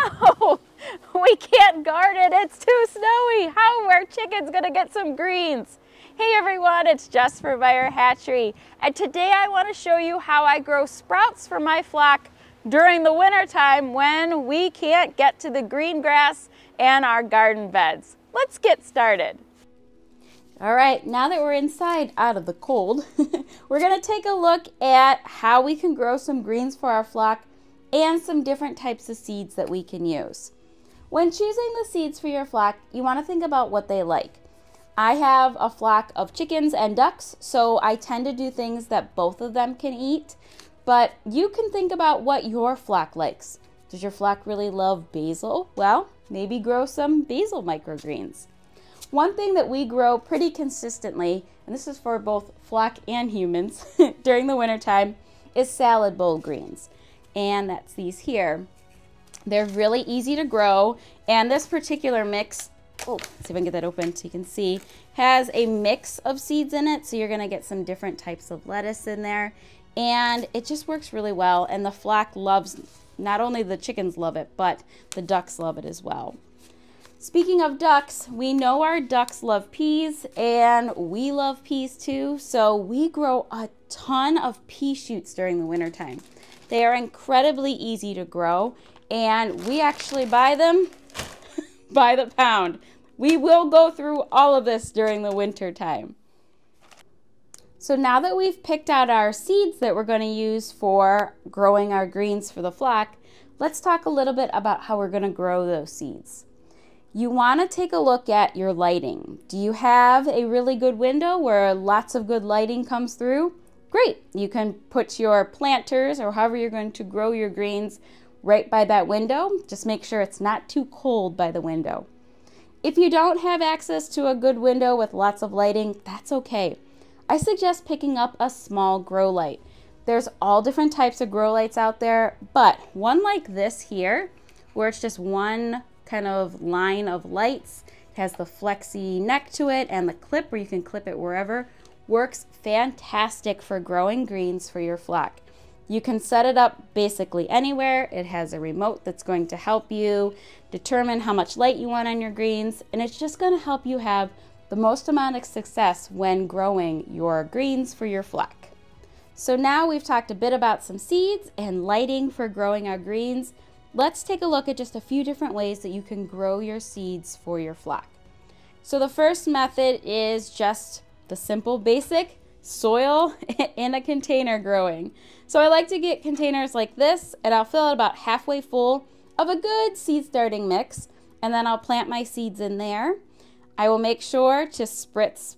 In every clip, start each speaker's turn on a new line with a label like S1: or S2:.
S1: no, we can't garden. It's too snowy. How are our chickens gonna get some greens? Hey everyone, it's Jess for Buyer Hatchery, and today I want to show you how I grow sprouts for my flock during the winter time when we can't get to the green grass and our garden beds. Let's get started. All right, now that we're inside out of the cold, we're gonna take a look at how we can grow some greens for our flock and some different types of seeds that we can use. When choosing the seeds for your flock, you wanna think about what they like. I have a flock of chickens and ducks, so I tend to do things that both of them can eat, but you can think about what your flock likes. Does your flock really love basil? Well, maybe grow some basil microgreens. One thing that we grow pretty consistently, and this is for both flock and humans during the wintertime, is salad bowl greens. And that's these here. They're really easy to grow, and this particular mix, let's see if I can get that open so you can see, has a mix of seeds in it, so you're gonna get some different types of lettuce in there, and it just works really well, and the flock loves, not only the chickens love it, but the ducks love it as well. Speaking of ducks, we know our ducks love peas, and we love peas too, so we grow a ton of pea shoots during the wintertime. They are incredibly easy to grow, and we actually buy them by the pound. We will go through all of this during the winter time. So now that we've picked out our seeds that we're going to use for growing our greens for the flock, let's talk a little bit about how we're going to grow those seeds. You want to take a look at your lighting. Do you have a really good window where lots of good lighting comes through? Great. You can put your planters or however you're going to grow your greens right by that window. Just make sure it's not too cold by the window. If you don't have access to a good window with lots of lighting, that's okay. I suggest picking up a small grow light. There's all different types of grow lights out there, but one like this here, where it's just one kind of line of lights, it has the flexi neck to it and the clip where you can clip it wherever, works fantastic for growing greens for your flock. You can set it up basically anywhere. It has a remote that's going to help you determine how much light you want on your greens, and it's just going to help you have the most amount of success when growing your greens for your flock. So now we've talked a bit about some seeds and lighting for growing our greens. Let's take a look at just a few different ways that you can grow your seeds for your flock. So the first method is just the simple basic soil in a container growing. So I like to get containers like this, and I'll fill it about halfway full of a good seed starting mix, and then I'll plant my seeds in there. I will make sure to spritz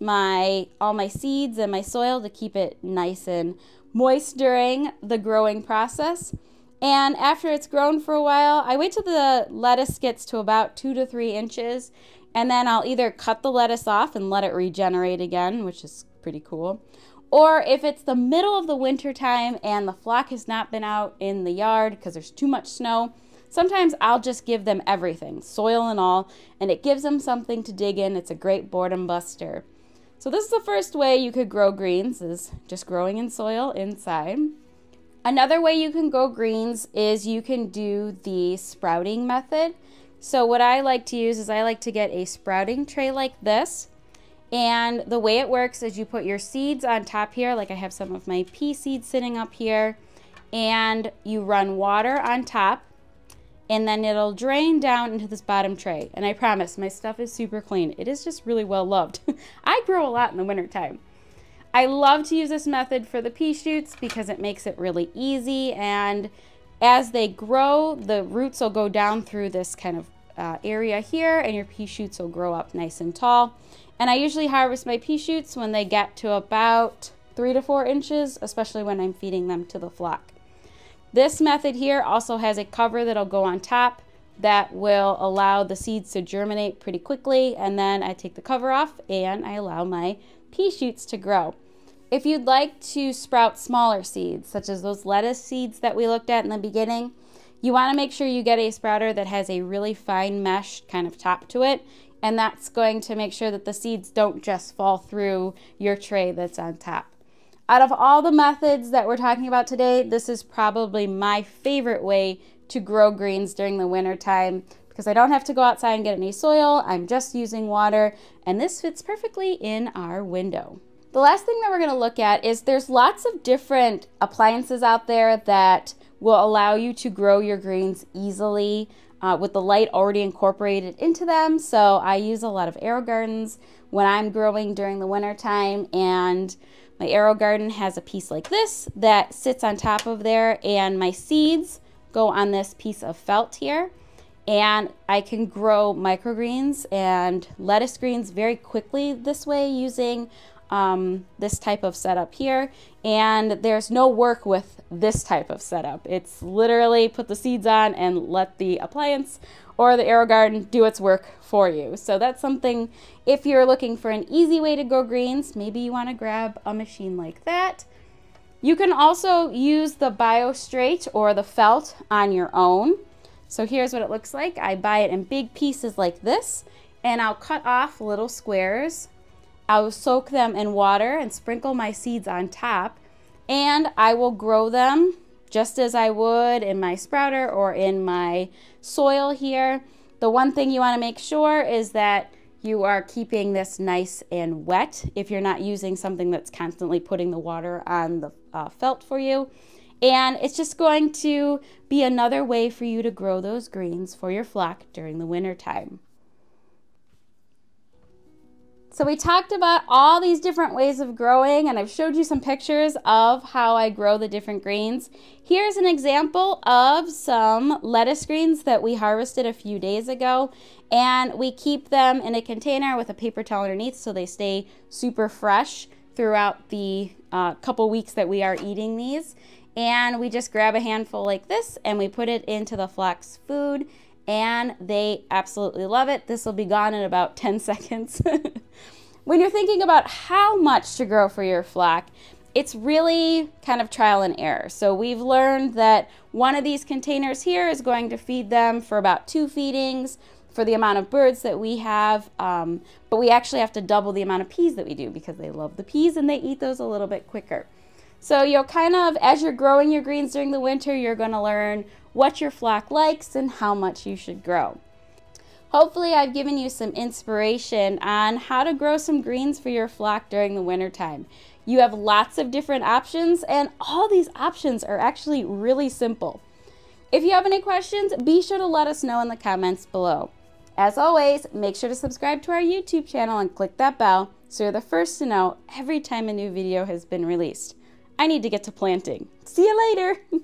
S1: all my seeds and my soil to keep it nice and moist during the growing process. And after it's grown for a while, I wait till the lettuce gets to about 2 to 3 inches, and then I'll either cut the lettuce off and let it regenerate again, which is pretty cool. Or if it's the middle of the winter time and the flock has not been out in the yard because there's too much snow, sometimes I'll just give them everything, soil and all, and it gives them something to dig in. It's a great boredom buster. So this is the first way you could grow greens, is just growing in soil inside. Another way you can grow greens is you can do the sprouting method. So what I like to use is I like to get a sprouting tray like this. And the way it works is you put your seeds on top here, like I have some of my pea seeds sitting up here, and you run water on top, and then it'll drain down into this bottom tray. And I promise, my stuff is super clean. It is just really well loved. I grow a lot in the wintertime. I love to use this method for the pea shoots because it makes it really easy, and as they grow, the roots will go down through this kind of area here, and your pea shoots will grow up nice and tall. And I usually harvest my pea shoots when they get to about 3 to 4 inches, especially when I'm feeding them to the flock. This method here also has a cover that'll go on top that will allow the seeds to germinate pretty quickly, and then I take the cover off and I allow my pea shoots to grow. If you'd like to sprout smaller seeds, such as those lettuce seeds that we looked at in the beginning, you want to make sure you get a sprouter that has a really fine mesh kind of top to it, and that's going to make sure that the seeds don't just fall through your tray that's on top. Out of all the methods that we're talking about today, this is probably my favorite way to grow greens during the winter time because I don't have to go outside and get any soil. I'm just using water, and this fits perfectly in our window. The last thing that we're going to look at is there's lots of different appliances out there that will allow you to grow your greens easily with the light already incorporated into them. So I use a lot of AeroGardens when I'm growing during the winter time, and my AeroGarden has a piece like this that sits on top of there, and my seeds go on this piece of felt here. And I can grow microgreens and lettuce greens very quickly this way using this type of setup here. And there's no work with this type of setup. It's literally put the seeds on and let the appliance or the AeroGarden do its work for you. So that's something, if you're looking for an easy way to grow greens, maybe you want to grab a machine like that. You can also use the BioStraight or the felt on your own. So here's what it looks like. I buy it in big pieces like this, and I'll cut off little squares. I'll soak them in water and sprinkle my seeds on top, and I will grow them just as I would in my sprouter or in my soil here. The one thing you want to make sure is that you are keeping this nice and wet if you're not using something that's constantly putting the water on the felt for you. And it's just going to be another way for you to grow those greens for your flock during the winter time. So we talked about all these different ways of growing, and I've showed you some pictures of how I grow the different greens. Here's an example of some lettuce greens that we harvested a few days ago, and we keep them in a container with a paper towel underneath so they stay super fresh throughout the couple weeks that we are eating these. And we just grab a handful like this and we put it into the flock's food, and they absolutely love it. This will be gone in about 10 seconds. When you're thinking about how much to grow for your flock, it's really kind of trial and error. So we've learned that one of these containers here is going to feed them for about 2 feedings for the amount of birds that we have, but we actually have to double the amount of peas that we do because they love the peas and they eat those a little bit quicker. So you'll kind of, as you're growing your greens during the winter, you're going to learn what your flock likes and how much you should grow. Hopefully I've given you some inspiration on how to grow some greens for your flock during the winter time. You have lots of different options, and all these options are actually really simple. If you have any questions, be sure to let us know in the comments below. As always, make sure to subscribe to our YouTube channel and click that bell so you're the first to know every time a new video has been released. I need to get to planting. See you later.